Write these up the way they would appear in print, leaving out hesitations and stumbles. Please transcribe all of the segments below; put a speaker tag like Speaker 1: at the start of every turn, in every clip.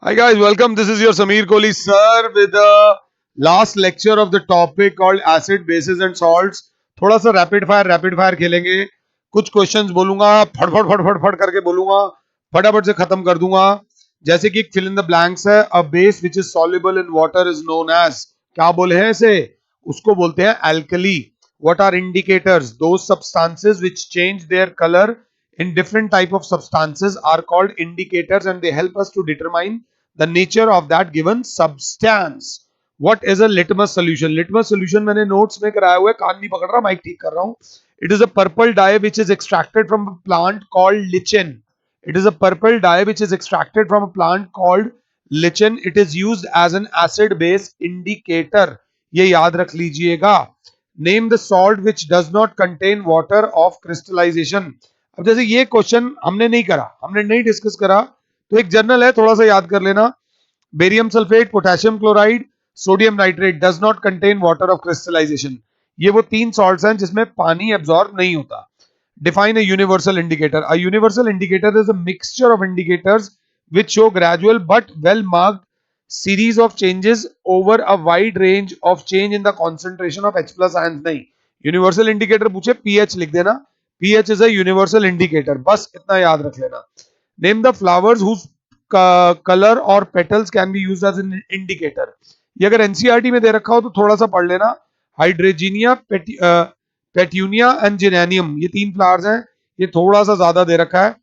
Speaker 1: Hi guys, welcome. This is your Sameer Kohli sir with the last lecture of the topic called acid, bases and salts. थोड़ा सा rapid fire खेलेंगे. कुछ questions बोलूंगा, फटफट फटफट फट करके बोलूंगा, फटाफट से खत्म कर दूंगा. जैसे कि फिल इन द ब्लैंक्स है. A base which is soluble in water is known as, क्या बोले हैं इसे? उसको बोलते हैं alkali. What are indicators? Those substances which change their colour in different type of substances are called indicators and they help us to determine the nature of that given substance. What is a litmus solution? Litmus solution मैंने notes में कराया हुआ है, कान नहीं पकड़ रहा, mic ठीक कर रहा हूँ. It is a purple dye which is extracted from a plant called lichen. It is a purple dye which is extracted from a plant called lichen. It is used as an acid base indicator. ये याद रख लीजिएगा. Name the salt which does not contain water of crystallization. अब जैसे ये question हमने नहीं करा, हमने नहीं डिस्कस करा, तो एक जर्नल है, थोड़ा सा याद कर लेना. Barium sulphate, potassium chloride, sodium nitrate does not contain water of crystallisation. ये वो तीन सॉल्ट्स हैं जिसमें पानी एब्जॉर्ब नहीं होता. Define a universal indicator. A universal indicator is a mixture of indicators which show gradual but well marked series of changes over a wide range of change in the concentration of H plus ions. नहीं, universal indicator पूछे pH लिख देना. pH is a universal indicator. बस इतना याद रख लेना. Name the flowers whose color or petals can be used as an indicator. ये अगर एनसीईआरटी में दे रखा हो तो थोड़ा सा पढ़ लेना. हाइड्रेजीनिया, पेट्यूनिया एंड जेनेनियम, ये तीन फ्लावर्स हैं. ये थोड़ा सा ज्यादा दे रखा है.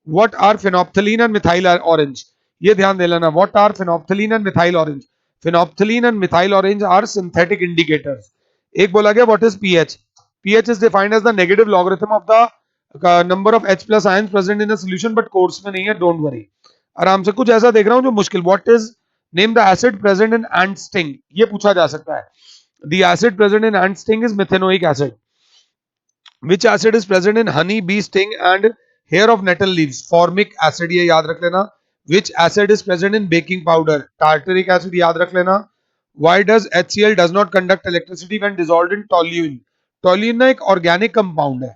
Speaker 1: What are phenolphthalein and methyl orange? ये ध्यान दे लेना. What are phenolphthalein and methyl orange? Phenolphthalein and methyl orange are synthetic indicators. एक बोला गया what is pH? pH is defined as the negative logarithm of the number of H plus ions present in a solution, but course में नहीं है, don't worry. आराम से कुछ ऐसा देख रहा हूं जो मुश्किल. What is name the acid present in ant sting? ये पूछा जा सकता है. The acid present in ant sting is methanoic acid. Which acid is present in honey, bee sting and hair of nettle leaves? Formic acid, ये याद रख लेना. Which acid is present in baking powder? Tartaric acid, याद रख लेना. Why does HCl does not conduct electricity when dissolved in toluene? Toluene ना एक organic compound है.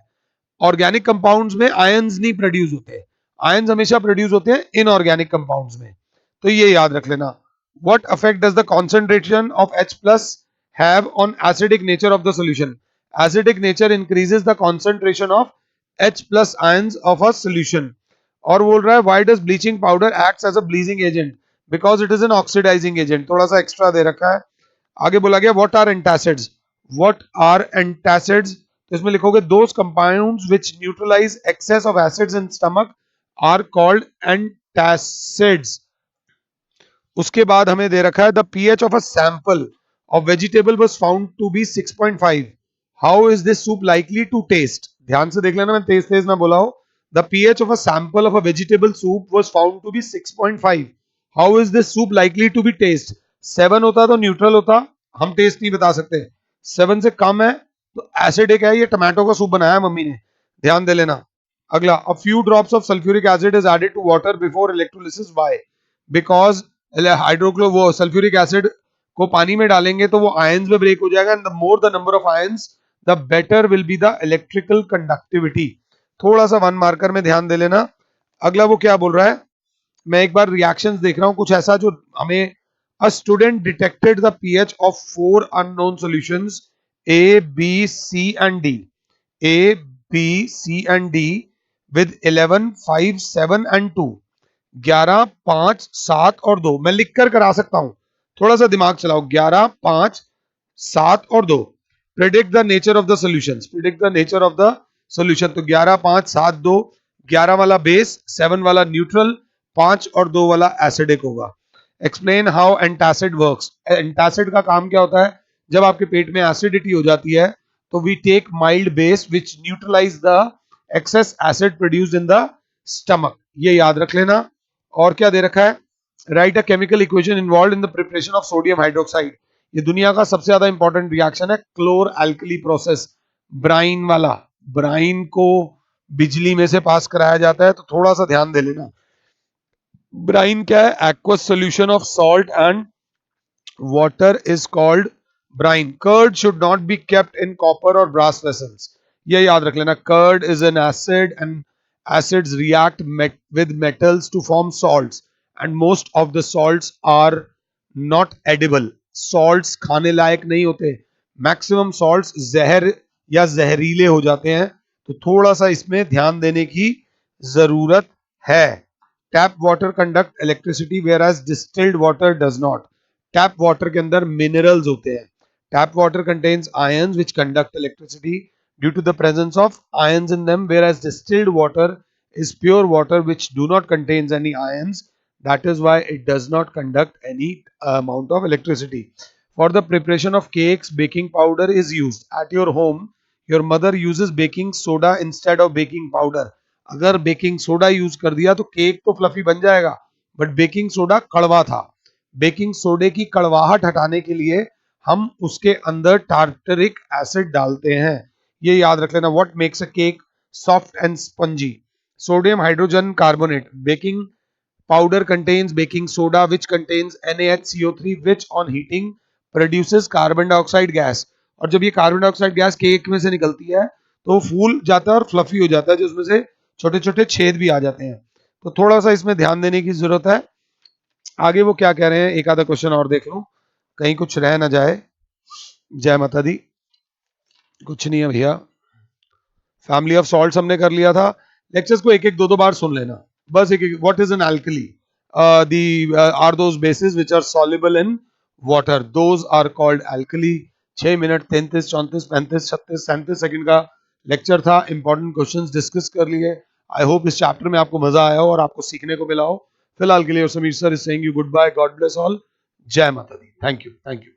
Speaker 1: ऑर्गेनिक कंपाउंड्स में आयंस नहीं प्रोड्यूस होते. आयंस हमेशा प्रोड्यूस होते हैं इनऑर्गेनिक कंपाउंड्स में. तो ये याद रख लेना. What affect does the concentration of H plus have on acidic nature of the solution? Acidic nature increases the concentration of H plus ions of a solution. और बोल रहा है why does bleaching powder acts as a bleaching agent? Because it is an oxidising agent. थोड़ा सा extra दे रखा है. आगे बोला गया what are antacids. What are antacids? तो इसमें लिखोगे those compounds which neutralize excess of acids in stomach are called antacids. उसके बाद हमें दे रखा है the pH of a sample of vegetable was found to be 6.5. How is this soup likely to taste? ध्यान से देख लेना, मैं तेज तेज ना बोला हो. The pH of a sample of a vegetable soup was found to be 6.5. How is this soup likely to be taste? 7 होता तो न्यूट्रल होता, हम टेस्ट नहीं बता सकते. 7 से कम है तो एसिडिक है. ये टमाटो का सूप बनाया है मम्मी ने, ध्यान दे लेना. अगला, a few drops of sulfuric acid is added to water before electrolysis. Why? Because हाइड्रोक्लो वो सल्फ्यूरिक एसिड को पानी में डालेंगे तो वो आयंस में ब्रेक हो जाएगा. And the more the number of ions the better will be the electrical conductivity. थोड़ा सा वन मार्कर में ध्यान दे लेना. अगला वो क्या बोल रहा है, मैं एक बार रिएक्शंस देख रहा हूं कुछ ऐसा जो हमें. A student detected the pH of 4 unknown solutions A B C and D. A B C and D with 11 5 7 and 2. 11 5 7 और 2. मैं लिख कर करा सकता हूं, थोड़ा सा दिमाग चलाओ. 11 5 7 और 2. Predict the nature of the solutions. Predict the nature of the solution. तो 11 5 7 2. 11 वाला बेस, 7 वाला न्यूट्रल, 5 और 2 वाला एसिडिक होगा. Explain how antacid works. Antacid का काम क्या होता है? जब आपके पेट में एसिडिटी हो जाती है तो we take mild base which neutralise the excess acid produced in the stomach. ये याद रख लेना. और क्या दे रखा है? Write a chemical equation involve in the preparation of sodium hydroxide. ये दुनिया का सबसे ज्यादा इंपॉर्टेंट रिएक्शन है, क्लोर एल्कली प्रोसेस. ब्राइन वाला, ब्राइन को बिजली में से पास कराया जाता है, तो थोड़ा सा ध्यान दे लेना. ब्राइन क्या है? Aqueous solution of salt and water is called brine. Curd should not be kept in copper or brass vessels. ये याद रख लेना. Curd is an acid and acids react with metals to form salts. And most of the salts are not edible. Salts खाने लायक नहीं होते. Maximum salts जहर या जहरीले हो जाते हैं. तो थोड़ा सा इसमें ध्यान देने की जरूरत है. Tap water conduct electricity whereas distilled water does not. Tap water के अंदर मिनरल्स होते हैं. Tap water contains ions which conduct electricity due to the presence of ions in them, whereas distilled water is pure water which do not contains any ions. That is why it does not conduct any amount of electricity. For the preparation of cakes, baking powder is used. At your home, your mother uses baking soda instead of baking powder. अगर baking soda use कर दिया तो cake तो fluffy बन जाएगा, but baking soda कड़वा था. Baking सोडे की कड़वाहट हटाने के लिए हम उसके अंदर टार्टरिक एसिड डालते हैं. ये याद रख लेना. What makes a cake soft and spongy? Sodium hydrogen carbonate. Baking powder contains baking soda which contains NaHCO3 which on heating produces carbon dioxide gas. और जब ये कार्बन डाइऑक्साइड गैस केक में से निकलती है तो फूल जाता है और फ्लफी हो जाता है, जो उसमें से छोटे छोटे छेद भी आ जाते हैं. तो थोड़ा सा इसमें ध्यान देने की जरूरत है. आगे वो क्या कह रहे हैं, एक आधा क्वेश्चन और देख लो, कहीं कुछ रह ना जाए. जय माता दी. कुछ नहीं है भैया. फैमिली ऑफ सॉल्ट्स हमने कर लिया था. लेक्चर्स को एक एक दो दो बार सुन लेना बस. एक what is an alkali? The are those bases which are soluble in water, those are called alkali. 6 minute 33 34 35 36 37 second का लेक्चर था. इंपॉर्टेंट क्वेश्चंस डिस्कस कर लिए. आई होप इस चैप्टर में आपको मजा आया हो और आपको सीखने को मिला हो. फिलहाल के लिए Sameer sir is saying you good bye. God bless all. जय माता दी. Thank you.